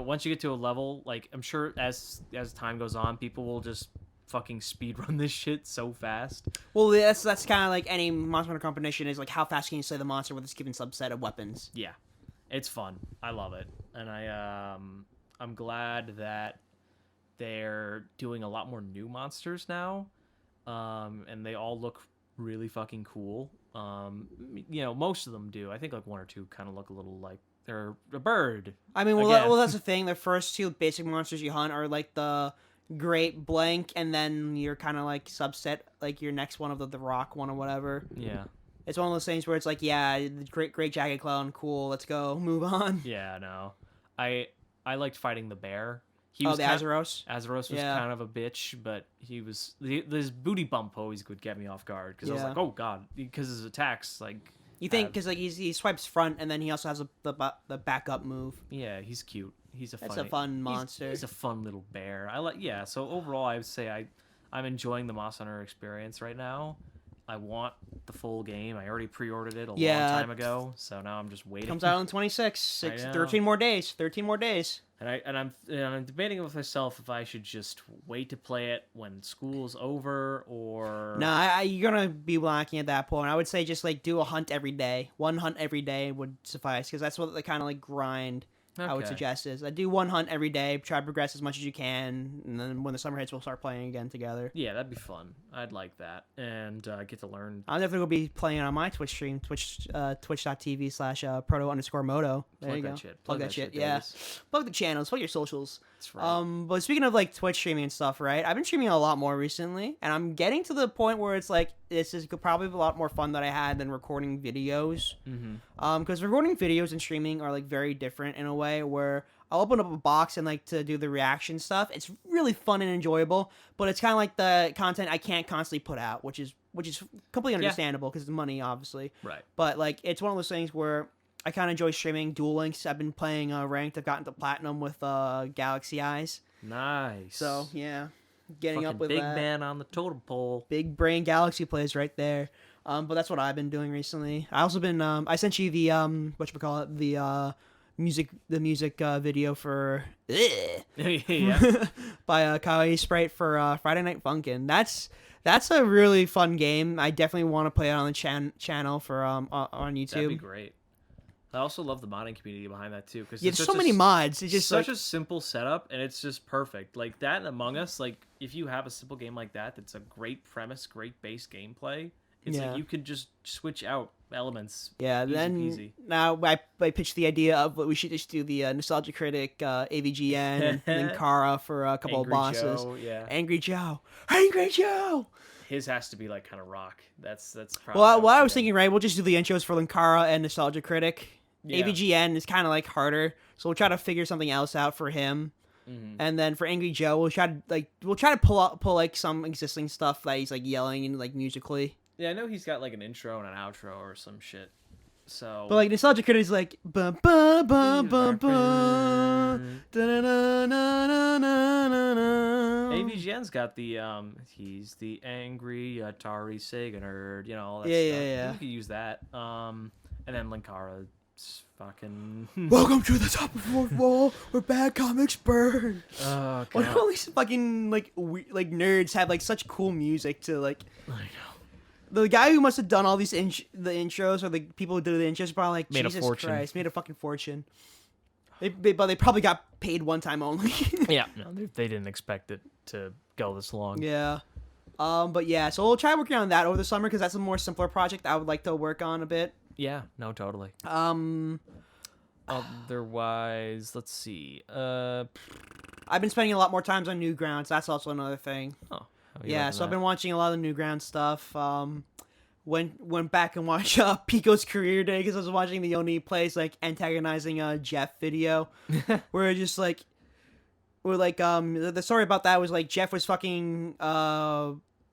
Speaker 1: once you get to a level, like I'm sure as time goes on, people will just fucking speed run this shit so fast.
Speaker 2: Well, that's kind of like any Monster Hunter competition is like how fast can you slay the monster with this given subset of weapons.
Speaker 1: Yeah, it's fun. I love it, and I'm glad that they're doing a lot more new monsters now, and they all look really fucking cool. Most of them do. I think like one or two kind of look a little like they're a bird.
Speaker 2: I mean,
Speaker 1: Again.
Speaker 2: that's the thing. The first two basic monsters you hunt are like the Great Blank, and then your kind of like subset, like your next one of the rock one or whatever.
Speaker 1: Yeah.
Speaker 2: It's one of those things where it's like, yeah, the great jagged clone, cool, let's go, move on.
Speaker 1: Yeah, no. I liked fighting the bear. He
Speaker 2: Oh,
Speaker 1: was
Speaker 2: the Azeros?
Speaker 1: Azeros was
Speaker 2: Yeah.
Speaker 1: kind of a bitch, but his booty bump always would get me off guard because I was
Speaker 2: Yeah.
Speaker 1: like, oh god, because his attacks like.
Speaker 2: You think because like he swipes front, and then he also has the backup move.
Speaker 1: Yeah, he's cute. He's a
Speaker 2: That's
Speaker 1: funny,
Speaker 2: a fun monster.
Speaker 1: He's a fun little bear. So overall, I would say I'm enjoying the Monster Hunter experience right now. I want the full game. I already pre-ordered it a long time ago, so now I'm just waiting.
Speaker 2: Comes out on 26. 13 more days. 13 more days.
Speaker 1: And I'm debating with myself if I should just wait to play it when school's over or
Speaker 2: No, you're gonna be lacking at that point. I would say just like do a hunt every day. One hunt every day would suffice because that's what the kind of like grind I would
Speaker 1: Okay.
Speaker 2: suggest is. I do one hunt every day. Try to progress as much as you can, and then when the summer hits, we'll start playing again together.
Speaker 1: Yeah, that'd be fun. I'd like that, and get to learn.
Speaker 2: I'm definitely gonna be playing on my Twitch stream, twitch.tv/proto_moto. There
Speaker 1: Plug
Speaker 2: you
Speaker 1: that
Speaker 2: go.
Speaker 1: shit.
Speaker 2: Plug that shit. Yeah.
Speaker 1: Davis.
Speaker 2: Plug the channels. Plug your socials.
Speaker 1: That's right.
Speaker 2: But speaking of like Twitch streaming and stuff, right? I've been streaming a lot more recently, and I'm getting to the point where it's like this is probably a lot more fun that I had than recording videos. Because recording videos and streaming are like very different in a way where I'll open up a box and like to do the reaction stuff. It's really fun and enjoyable, but it's kind of like the content I can't constantly put out, which is completely understandable because it's money, obviously.
Speaker 1: Right.
Speaker 2: But like it's one of those things where I kind of enjoy streaming Duel Links. I've been playing ranked. I've gotten to platinum with Galaxy Eyes.
Speaker 1: Nice.
Speaker 2: So yeah, getting
Speaker 1: Fucking
Speaker 2: up with
Speaker 1: big
Speaker 2: that.
Speaker 1: man on the totem pole.
Speaker 2: Big brain Galaxy plays right there. But that's what I've been doing recently. I also been I sent you the whatchamacallit, the music video for
Speaker 1: Yeah.
Speaker 2: by Kawaii Sprite for Friday Night Funkin'. That's a really fun game. I definitely want to play it on the channel for on YouTube.
Speaker 1: That'd be great. I also love the modding community behind that too, because
Speaker 2: Yeah, there's so many mods. It's just
Speaker 1: such
Speaker 2: like,
Speaker 1: a simple setup, and it's just perfect. Like that and Among Us, like if you have a simple game like that, that's a great premise, great base gameplay. It's
Speaker 2: Yeah.
Speaker 1: like you could just switch out elements.
Speaker 2: yeah.
Speaker 1: easy
Speaker 2: Then
Speaker 1: peasy.
Speaker 2: now I pitched the idea of what we should just do the Nostalgia Critic, AVGN, and Linkara for a couple
Speaker 1: Angry
Speaker 2: of bosses.
Speaker 1: Joe, yeah.
Speaker 2: Angry Joe.
Speaker 1: His has to be like kind of rock. That's probably.
Speaker 2: Well, what I was thinking, right? We'll just do the intros for Linkara and Nostalgia Critic.
Speaker 1: Yeah.
Speaker 2: AVGN is kind of like harder, so we'll try to figure something else out for him.
Speaker 1: Mhm.
Speaker 2: And then for Angry Joe, we'll try to pull like some existing stuff that he's like yelling and like musically.
Speaker 1: Yeah, I know he's got like an intro and an outro or some shit. So.
Speaker 2: But like Nostalgia Critic is like bum bum bum bum bum.
Speaker 1: AVGN's got the he's the angry Atari Sega nerd, all that
Speaker 2: Yeah,
Speaker 1: stuff.
Speaker 2: yeah.
Speaker 1: You could use that. And then Linkara's fucking
Speaker 2: Welcome to the top of the fourth wall where bad comics burn.
Speaker 1: Oh
Speaker 2: Why
Speaker 1: god.
Speaker 2: do all these fucking like nerds have like such cool music to like?
Speaker 1: I know.
Speaker 2: The guy who must have done all these the intros, or the people who did the intros, probably like
Speaker 1: Made a
Speaker 2: Jesus
Speaker 1: fortune.
Speaker 2: Christ, made a fucking fortune. But they probably got paid one time only.
Speaker 1: Yeah, no, they didn't expect it to go this long.
Speaker 2: Yeah. But yeah, so we'll try working on that over the summer because that's a more simpler project I would like to work on a bit.
Speaker 1: Yeah, no, totally. Otherwise, let's see.
Speaker 2: I've been spending a lot more times on Newgrounds. That's also another thing.
Speaker 1: Oh. How you
Speaker 2: Yeah,
Speaker 1: liking
Speaker 2: so I've
Speaker 1: that?
Speaker 2: been watching a lot of the Newground stuff. Went back and watched Pico's career day because I was watching the Oni plays like antagonizing Jeff video, where it just like, where like the story about that was like Jeff was fucking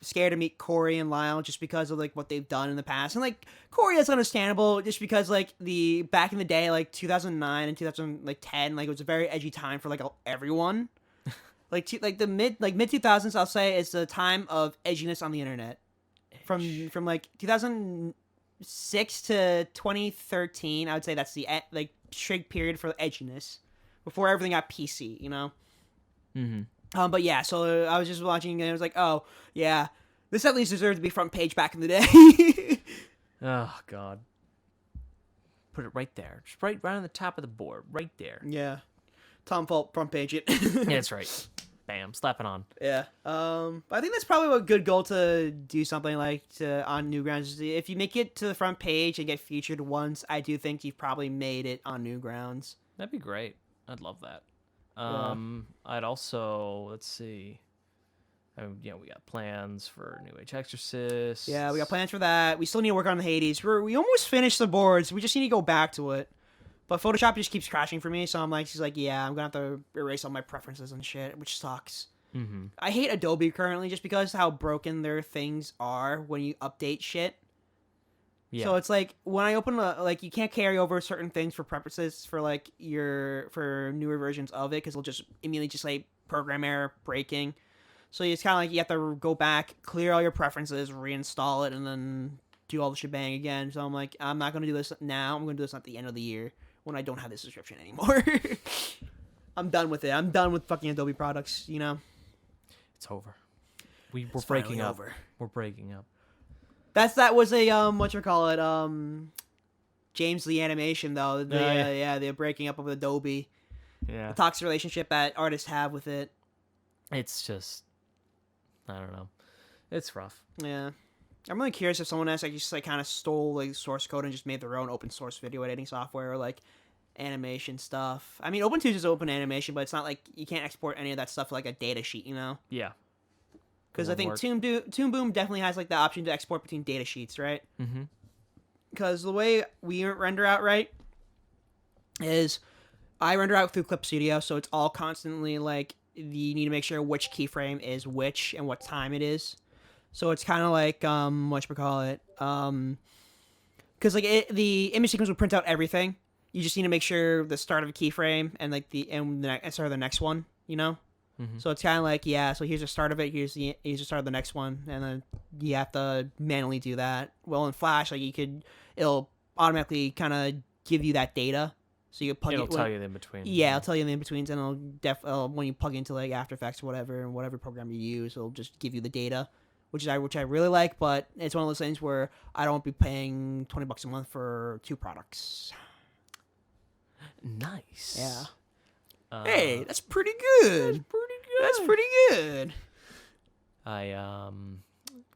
Speaker 2: scared to meet Corey and Lyle just because of like what they've done in the past, and like Corey, that's understandable just because like the back in the day, like 2009 and 2010, like it was a very edgy time for like everyone. Like the mid 2000s, I'll say is the time of edginess on the internet. From like 2006 to 2013, I would say that's the like straight period for edginess before everything got PC, you know.
Speaker 1: Mm-hmm.
Speaker 2: But yeah, so I was just watching and I was like, oh yeah, this at least deserved to be front page back in the day.
Speaker 1: Oh God. Put it right there, just right on the top of the board, right there.
Speaker 2: Yeah, Tom Fault front page it.
Speaker 1: Yeah, that's right. Bam, slap it on.
Speaker 2: Yeah. But I think that's probably a good goal to do something like on Newgrounds. If you make it to the front page and get featured once, I do think you've probably made it on Newgrounds.
Speaker 1: That'd be great. I'd love that.
Speaker 2: Yeah.
Speaker 1: I'd also, let's see. We got plans for New Age Exorcist.
Speaker 2: Yeah, we got plans for that. We still need to work on the Hades. We almost finished the boards. We just need to go back to it. But Photoshop just keeps crashing for me, so I'm like, she's like, yeah, I'm gonna have to erase all my preferences and shit, which sucks.
Speaker 1: Mm-hmm.
Speaker 2: I hate Adobe currently just because how broken their things are when you update shit.
Speaker 1: Yeah.
Speaker 2: So it's like when I open like you can't carry over certain things for preferences for like for newer versions of it because it'll just immediately just say program error breaking. So it's kind of like you have to go back, clear all your preferences, reinstall it, and then do all the shebang again. So I'm like, I'm not gonna do this now. I'm gonna do this at the end of the year when I don't have this subscription anymore. I'm done with it. I'm done with fucking Adobe products. You know,
Speaker 1: It's over. We're
Speaker 2: It's
Speaker 1: breaking
Speaker 2: finally
Speaker 1: up.
Speaker 2: over.
Speaker 1: We're breaking up.
Speaker 2: That was a James Lee animation though. They're breaking up with Adobe.
Speaker 1: Yeah.
Speaker 2: The toxic relationship that artists have with it.
Speaker 1: It's just, I don't know. It's rough.
Speaker 2: Yeah. I'm really curious if someone else like just like kind of stole like source code and just made their own open source video editing software or like animation stuff. I mean, OpenTube is open animation, but it's not like you can't export any of that stuff to like a data sheet, you know?
Speaker 1: Yeah.
Speaker 2: Because I think Toon Boom definitely has like the option to export between data sheets, right?
Speaker 1: Mm-hmm.
Speaker 2: Because the way we render out right is I render out through Clip Studio, so it's all constantly like you need to make sure which keyframe is which and what time it is. So it's kind of like whatchamacallit, because like the image sequence will print out everything. You just need to make sure the start of a keyframe and like the start of the next one, you know.
Speaker 1: Mm-hmm.
Speaker 2: So it's kind of like, yeah, so here's the start of it, here's the start of the next one, and then you have to manually do that. Well, in Flash, like it'll automatically kind of give you that data, so you plug
Speaker 1: It'll tell you the in between.
Speaker 2: Yeah, it'll tell you the in betweens, and it'll when you plug into like After Effects or whatever program you use, it'll just give you the data, which I really like. But it's one of those things where I don't be paying $20 a month for 2 products.
Speaker 1: Nice.
Speaker 2: Yeah.
Speaker 1: Hey,
Speaker 2: that's pretty good. That's pretty good.
Speaker 1: I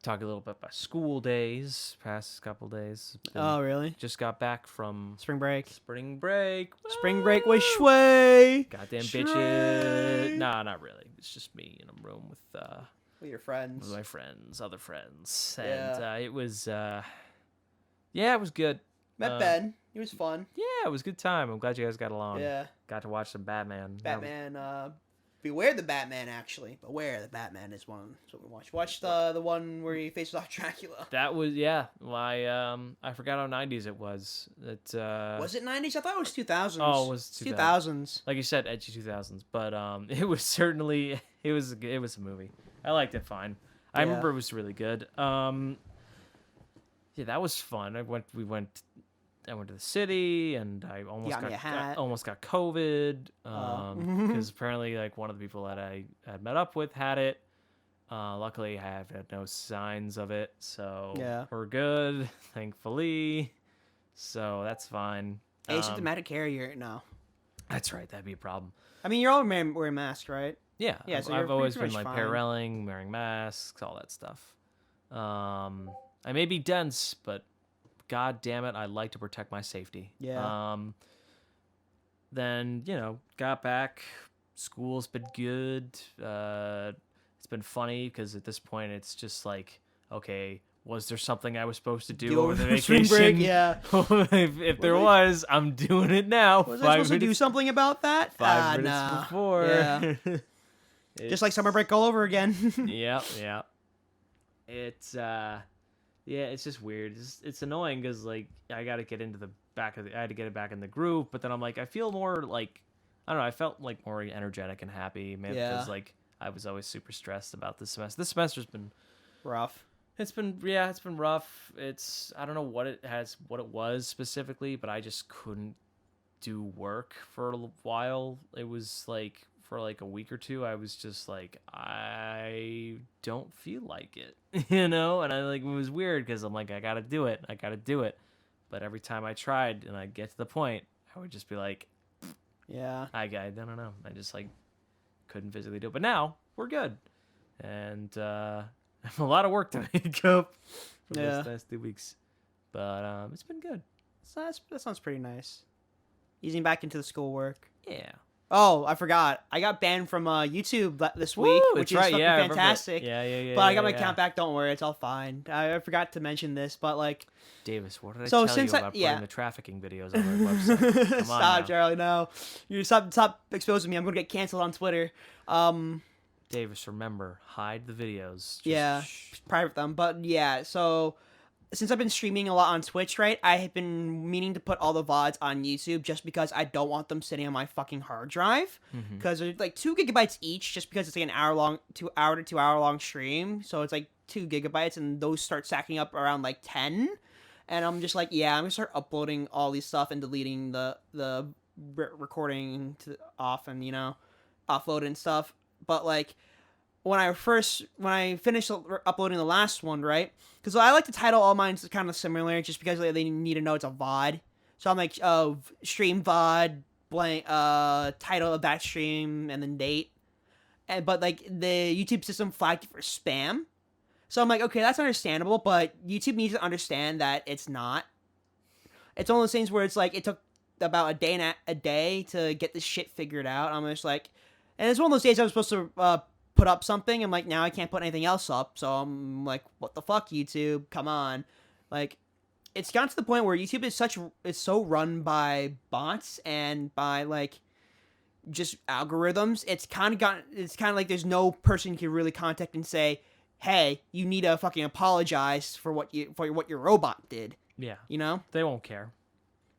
Speaker 1: talk a little bit about school days. Past couple days.
Speaker 2: Oh, really?
Speaker 1: Just got back from
Speaker 2: Spring break.
Speaker 1: Spring break.
Speaker 2: Spring break was sway.
Speaker 1: Goddamn
Speaker 2: Sway.
Speaker 1: bitches. Nah, not really. It's just me in a room with
Speaker 2: your friends.
Speaker 1: with my friends, other friends,
Speaker 2: Yeah.
Speaker 1: and it was it was good.
Speaker 2: Met Ben. It was fun.
Speaker 1: Yeah, it was a good time. I'm glad you guys got along.
Speaker 2: Yeah.
Speaker 1: Got to watch some Batman.
Speaker 2: Batman. Beware the Batman, actually. Beware the Batman is one. That's what we watched. Watch the one where he faces off Dracula.
Speaker 1: That was I forgot how 90s it was.
Speaker 2: Was it 90s? I thought it was 2000s.
Speaker 1: Oh, it was
Speaker 2: 2000s.
Speaker 1: Like you said, edgy 2000s, but it was certainly it was a movie. I liked it fine. I remember it was really good. Yeah, that was fun. I went to the city and I almost got COVID because apparently like one of the people that I had met up with had it. Luckily, I have had no signs of it, so we're good, thankfully. So that's fine.
Speaker 2: Asymptomatic carrier? No.
Speaker 1: That's right. That'd be a problem.
Speaker 2: I mean, you're all wearing masks, right?
Speaker 1: Yeah.
Speaker 2: Yeah. So
Speaker 1: I've always been
Speaker 2: pretty
Speaker 1: like
Speaker 2: much
Speaker 1: paralleling, wearing masks, all that stuff. I may be dense, but God damn it, I like to protect my safety.
Speaker 2: Yeah.
Speaker 1: Then, got back. School's been good. It's It's been funny because at this point it's just like, okay, was there something I was supposed to do
Speaker 2: Do
Speaker 1: over the
Speaker 2: over spring
Speaker 1: vacation?
Speaker 2: break, yeah.
Speaker 1: if there was, I'm doing it now.
Speaker 2: Was I supposed to do something about that?
Speaker 1: 5 minutes
Speaker 2: nah.
Speaker 1: before.
Speaker 2: Yeah. Just like summer break all over again.
Speaker 1: Yep. It's it's just weird. It's annoying because like I got to get into the back of I had to get it back in the group, but then I'm like I feel more like I don't know. I felt like more energetic and happy, maybe because like I was always super stressed about this semester. This semester's been
Speaker 2: rough.
Speaker 1: It's been rough. It's I don't know what it was specifically, but I just couldn't do work for a while. It was like for like a week or two, I was just like, I don't feel like it, and I like it was weird because I'm like, I gotta do it, but every time I tried and I get to the point, I would just be like, I don't know, I just like couldn't physically do it. But now we're good, and I have a lot of work to make up for those last 2 weeks, but it's been good.
Speaker 2: So that sounds pretty nice. Easing back into the schoolwork.
Speaker 1: Yeah.
Speaker 2: Oh, I forgot. I got banned from YouTube this week, which is fucking fantastic.
Speaker 1: Yeah.
Speaker 2: But I got my account back. Don't worry, it's all fine. I forgot to mention this, but like,
Speaker 1: Davis, what did I tell you about putting the trafficking videos on our website? Come on
Speaker 2: stop,
Speaker 1: now.
Speaker 2: Charlie. No, you stop exposing me. I'm gonna get canceled on Twitter.
Speaker 1: Davis, remember, hide the videos.
Speaker 2: Private them. But yeah, so since I've been streaming a lot on Twitch, right, I have been meaning to put all the VODs on YouTube just because I don't want them sitting on my fucking hard drive. Because they're like 2 gigabytes each, just because it's like an hour to 2 hour long stream. So it's like 2 gigabytes, and those start stacking up around like 10. And I'm just like, I'm gonna start uploading all these stuff and deleting the recording off and offload and stuff. But like, when I finished uploading the last one, right? Because I like to title all mine kind of similar, just because they need to know it's a VOD. So I'm like, stream VOD, blank, title of that stream, and then date. But like the YouTube system flagged it for spam. So I'm like, okay, that's understandable, but YouTube needs to understand that it's not. It's one of those things where it's like it took about a day to get this shit figured out. I'm just like, and it's one of those days I was supposed to put up something. I'm like, now I can't put anything else up. So I'm like, what the fuck, YouTube? Come on. Like, it's gotten to the point where YouTube is so run by bots and by like just algorithms. It's kind of like there's no person you can really contact and say, hey, you need to fucking apologize for what your robot did.
Speaker 1: Yeah.
Speaker 2: They
Speaker 1: won't care.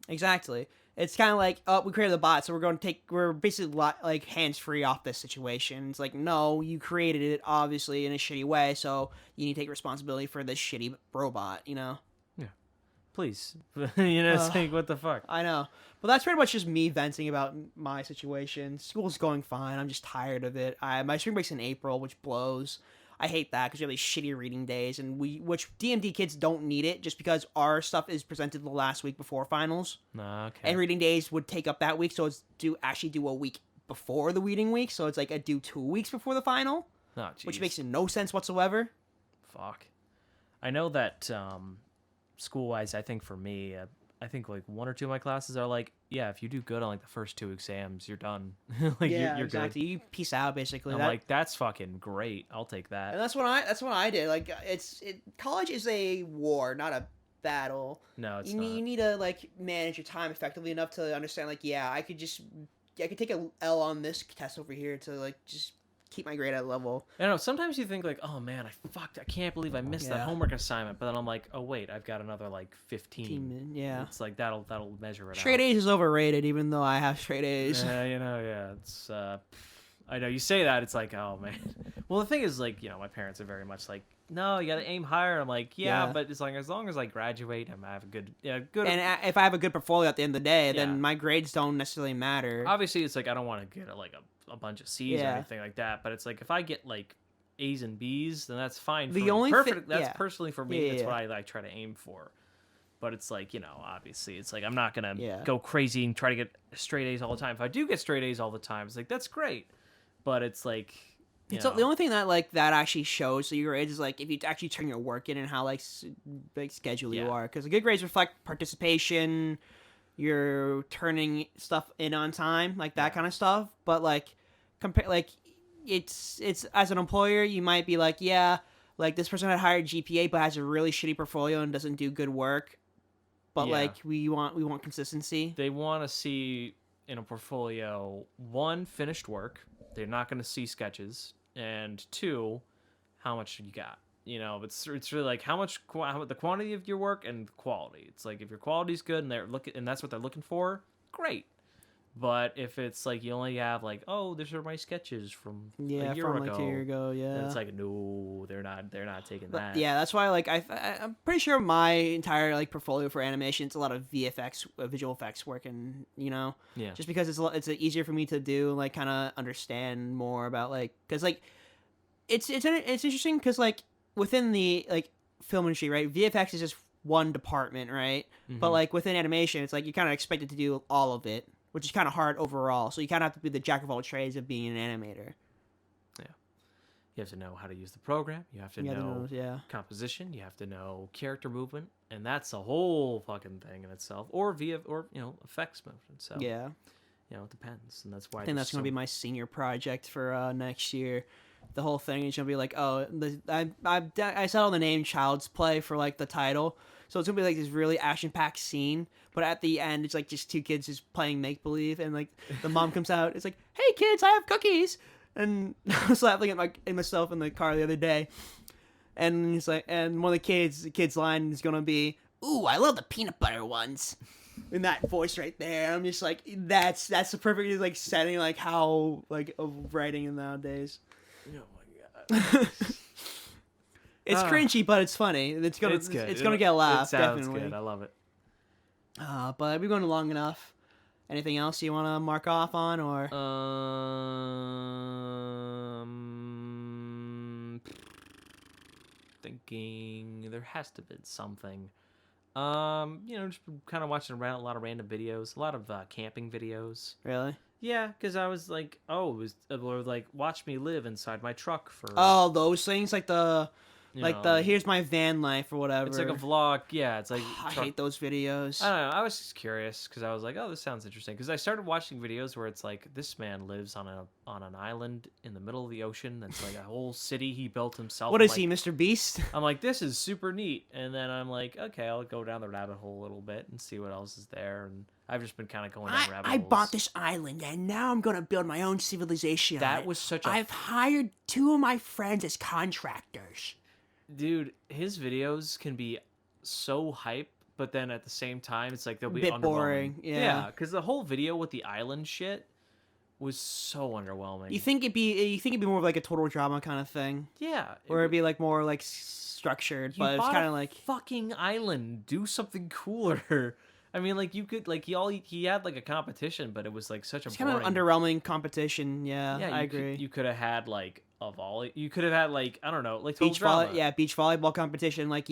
Speaker 2: Exactly. It's kind of like, we created the bot, so we're basically like hands-free off this situation. It's like, no, you created it, obviously, in a shitty way, so you need to take responsibility for this shitty robot, Yeah.
Speaker 1: Please. It's like, what the fuck?
Speaker 2: I know. But that's pretty much just me venting about my situation. School's going fine. I'm just tired of it. My spring break's in April, which blows. I hate that because we have these shitty reading days, and which DMD kids don't need it just because our stuff is presented the last week before finals.
Speaker 1: Okay.
Speaker 2: And reading days would take up that week, so it's do a week before the reading week, so it's like a due 2 weeks before the final, which makes no sense whatsoever.
Speaker 1: Fuck. I know that school-wise, I think for me, I think like 1 or 2 of my classes are like, yeah, if you do good on like the first 2 exams, you're done. Like you're
Speaker 2: exactly.
Speaker 1: good.
Speaker 2: You peace out basically.
Speaker 1: I'm like, that's fucking great. I'll take that.
Speaker 2: And that's what I did. Like college is a war, not a battle.
Speaker 1: No, it's not.
Speaker 2: You need to like manage your time effectively enough to understand like, I could take a L on this test over here to like just keep my grade at level.
Speaker 1: I don't know. Sometimes you think like, oh man, I can't believe I missed that homework assignment. But then I'm like, oh wait, I've got another like 15.
Speaker 2: Yeah.
Speaker 1: It's like that'll measure it
Speaker 2: Straight
Speaker 1: out.
Speaker 2: A's is overrated, even though I have straight A's.
Speaker 1: It's I know you say that, it's like, oh man. Well, the thing is, like, my parents are very much like, no, you gotta aim higher. I'm like, but it's like as long as I graduate and I have a good.
Speaker 2: And if I have a good portfolio at the end of the day, then my grades don't necessarily matter.
Speaker 1: Obviously, it's like I don't want to get like a bunch of C's or anything like that. But it's like if I get like A's and B's, then that's fine. That's personally for me. That's what I like try to aim for. But it's like, obviously, it's like I'm not gonna go crazy and try to get straight A's all the time. If I do get straight A's all the time, it's like that's great. But it's like.
Speaker 2: The only thing that actually shows your grades is like if you actually turn your work in and how like scheduled you are, because the good grades reflect participation, you're turning stuff in on time, like that kind of stuff. But like it's as an employer, you might be like, yeah, like this person had higher GPA but has a really shitty portfolio and doesn't do good work. But
Speaker 1: Yeah.
Speaker 2: like we want consistency.
Speaker 1: They want to see in a portfolio, one, finished work. They're not going to see sketches, and two, how much you got. You know, it's really like how the quantity of your work and the quality. It's like if your quality's good and that's what they're looking for, great. But if it's like you only have like, oh, these are my sketches from a year
Speaker 2: from
Speaker 1: ago,
Speaker 2: like 2 years ago, yeah.
Speaker 1: then it's like, no, they're not taking that.
Speaker 2: Yeah, that's why like I'm pretty sure my entire like portfolio for animation, it's a lot of VFX, visual effects work, and
Speaker 1: Yeah.
Speaker 2: just because it's easier for me to do, like kind of understand more about like because like it's interesting because like within the like film industry, right? VFX is just one department, right? But like within animation, it's like you're kind of expected to do all of it, which is kind of hard overall. So you kind of have to be the jack of all trades of being an animator.
Speaker 1: Yeah. You have to know how to use the program. You have to know composition. You have to know character movement, and that's a whole fucking thing in itself. Or effects movement. So
Speaker 2: yeah,
Speaker 1: it depends, and that's why
Speaker 2: I think that's gonna be my senior project for next year. The whole thing is gonna be like, I settled the name Child's Play for like the title, so it's gonna be like this really action-packed scene. But at the end, it's like just two kids just playing make believe, and like the mom comes out. It's like, "Hey kids, I have cookies." And I was laughing at myself in the car the other day, and he's like, and one of the kids' line is gonna be, "Ooh, I love the peanut butter ones." In that voice right there, I'm just like, that's the perfect like setting like how like of writing nowadays.
Speaker 1: Oh my god.
Speaker 2: It's cringy, but it's funny. It's gonna get a laugh.
Speaker 1: It sounds
Speaker 2: definitely.
Speaker 1: good. I love it.
Speaker 2: But we're going long enough. Anything else you want to mark off on, or?
Speaker 1: Thinking there has to be something. Just kind of watching around a lot of random videos, a lot of camping videos.
Speaker 2: Really?
Speaker 1: Yeah, because I was like, like watch me live inside my truck for.
Speaker 2: Oh, those things like the here's my van life or whatever.
Speaker 1: It's like a vlog. Yeah, it's like
Speaker 2: I hate those videos.
Speaker 1: I don't know. I was just curious because I was like, oh, this sounds interesting. Because I started watching videos where it's like this man lives on an island in the middle of the ocean. That's like a whole city he built himself.
Speaker 2: What is he, Mr. Beast?
Speaker 1: I'm like, this is super neat. And then I'm like, okay, I'll go down the rabbit hole a little bit and see what else is there. And I've just been kind of going down rabbit holes.
Speaker 2: I bought this island and now I'm gonna build my own civilization.
Speaker 1: That was such a.
Speaker 2: I've hired 2 of my friends as contractors.
Speaker 1: Dude, his videos can be so hype, but then at the same time, it's like they'll be
Speaker 2: bit
Speaker 1: underwhelming.
Speaker 2: boring. Yeah,
Speaker 1: because the whole video with the island shit was so underwhelming.
Speaker 2: You think it'd be more of like a total drama kind of thing?
Speaker 1: Yeah,
Speaker 2: or it'd be like more like structured, but it's kind of like
Speaker 1: fucking island. Do something cooler. I mean, like you could like he had like a competition, but it was like such a
Speaker 2: kind of underwhelming competition. Yeah, I agree.
Speaker 1: You could have had like a volley. You could have had like I don't know, like
Speaker 2: beach volleyball competition. Like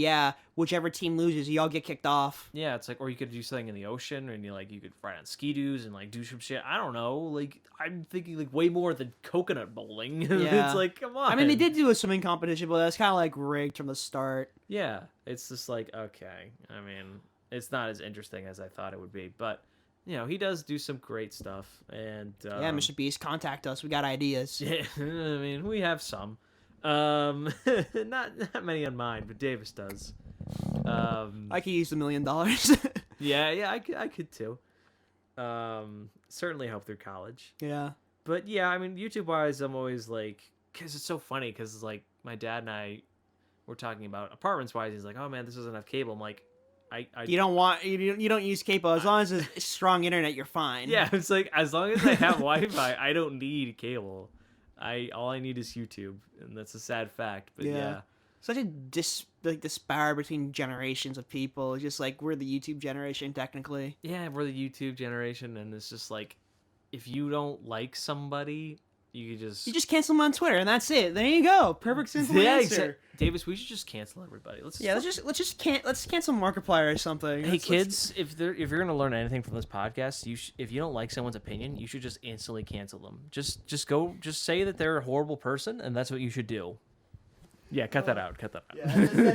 Speaker 2: whichever team loses, you all get kicked off.
Speaker 1: Yeah, it's like or you could do something in the ocean, and you could ride on ski-doos and like do some shit. I don't know. Like I'm thinking like way more than coconut bowling.
Speaker 2: Yeah.
Speaker 1: It's like come on.
Speaker 2: I mean, they did do a swimming competition, but that's kind of like rigged from the start.
Speaker 1: Yeah, it's just like okay. I mean. It's not as interesting as I thought it would be, but he does do some great stuff. And
Speaker 2: Mr. Beast, contact us. We got ideas.
Speaker 1: Yeah, I mean, we have some. Not many on mine, but Davis does.
Speaker 2: I could use $1 million.
Speaker 1: yeah, I could too. Certainly help through college.
Speaker 2: Yeah,
Speaker 1: but yeah, I mean, YouTube wise, I'm always like, because it's so funny, because like my dad and I were talking about apartments wise. He's like, oh man, this doesn't have cable. I'm like. You
Speaker 2: don't use cable as long as it's strong internet. You're fine.
Speaker 1: Yeah, it's like as long as I have Wi-Fi, I don't need cable. All I need is YouTube, and that's a sad fact. But yeah.
Speaker 2: Such a disparity between generations of people. It's just like we're the YouTube generation technically.
Speaker 1: Yeah, we're the YouTube generation, and it's just like if you don't like somebody. You
Speaker 2: just cancel them on Twitter, and that's it. There you go. Perfect simple answer.
Speaker 1: Davis, we should just cancel everybody. Let's
Speaker 2: cancel Markiplier or something.
Speaker 1: Hey kids, if you're gonna learn anything from this podcast, if you don't like someone's opinion, you should just instantly cancel them. Just say that they're a horrible person, and that's what you should do. Yeah, cut that out.
Speaker 2: Yeah.